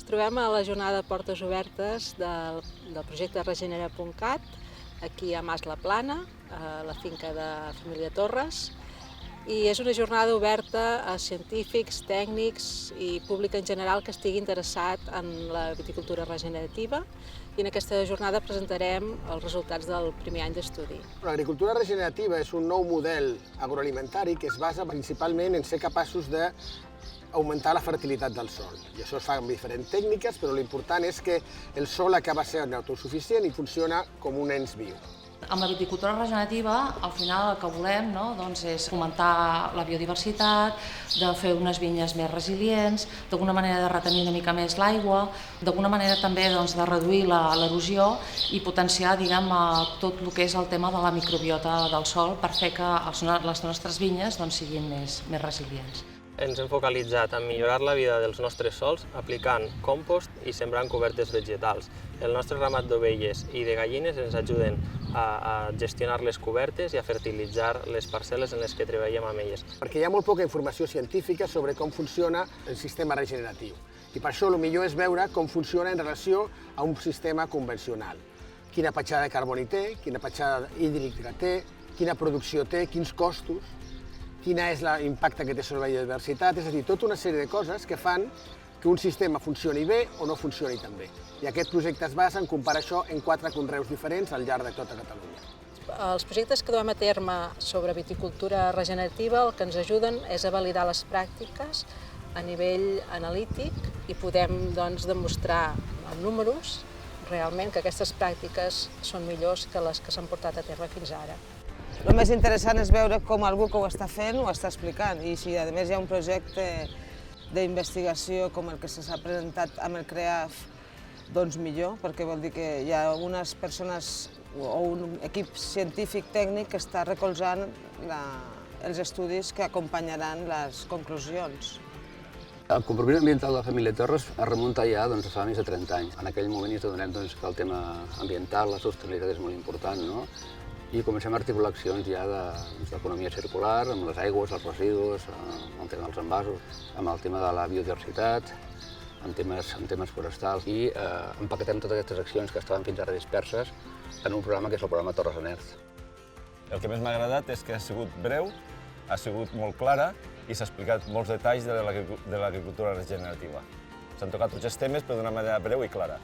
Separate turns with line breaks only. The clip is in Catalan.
trobem a la jornada de portes obertes del projecte Regenera.cat, aquí a Mas la Plana, a la finca de família Torres, i és una jornada oberta a científics, tècnics i públic en general que estigui interessat en la viticultura regenerativa, i en aquesta jornada presentarem els resultats del primer any d'estudi.
L'agricultura regenerativa és un nou model agroalimentari que es basa principalment en ser capaços d'augmentar la fertilitat del sòl. I això es fa amb diferents tècniques, però l'important és que el sòl acaba sent autosuficient i funciona com un ens viu.
Amb la viticultura regenerativa, al final el que volem és fomentar la biodiversitat, de fer unes vinyes més resilients, d'alguna manera de retenir una mica més l'aigua, d'alguna manera també de reduir l'erosió i potenciar tot el que és el tema de la microbiota del sòl per fer que les nostres vinyes siguin més resilients.
Ens hem focalitzat en millorar la vida dels nostres sòls aplicant compost i sembrant cobertes vegetals. El nostre ramat d'ovelles i de gallines ens ajuden a gestionar les cobertes i a fertilitzar les parcel·les en les que treballem amb elles.
Perquè hi ha molt poca informació científica sobre com funciona el sistema regeneratiu. I per això el millor és veure com funciona en relació a un sistema convencional. Quina petjada de carboni té, quina petjada hídrica té, quina producció té, quins costos, quin és l'impacte que té sobre la biodiversitat, és a dir, tota una sèrie de coses que fan que un sistema funcioni bé o no funcioni tan bé. I aquest projecte es basa en comparar això en 4 conreus diferents al llarg de tota Catalunya.
Els projectes que duem a terme sobre viticultura regenerativa el que ens ajuden és a validar les pràctiques a nivell analític i podem demostrar amb números realment que aquestes pràctiques són millors que les que s'han portat a terme fins ara.
El més interessant és veure com algú que ho està fent ho està explicant i si a més hi ha un projecte d'investigació com el que s'ha presentat amb el CREAF, doncs millor, perquè vol dir que hi ha unes persones o un equip científic tècnic que està recolzant els estudis que acompanyaran les conclusions.
El compromís ambiental de la família Torres es remunta ja fa més de 30 anys. En aquell moment ens adonem que el tema ambiental, la sostenibilitat és molt important, no? I comencem a articular accions ja d'economia circular, amb les aigües, els residus, amb el tema dels envasos, amb el tema de la biodiversitat, amb temes forestals, i empaquetem totes aquestes accions que estaven fins ara disperses en un programa que és el programa Torres en Earth.
El que més m'ha agradat és que ha sigut breu, ha sigut molt clara i s'ha explicat molts detalls de l'agricultura regenerativa. S'han tocat tots els temes però d'una manera breu i clara.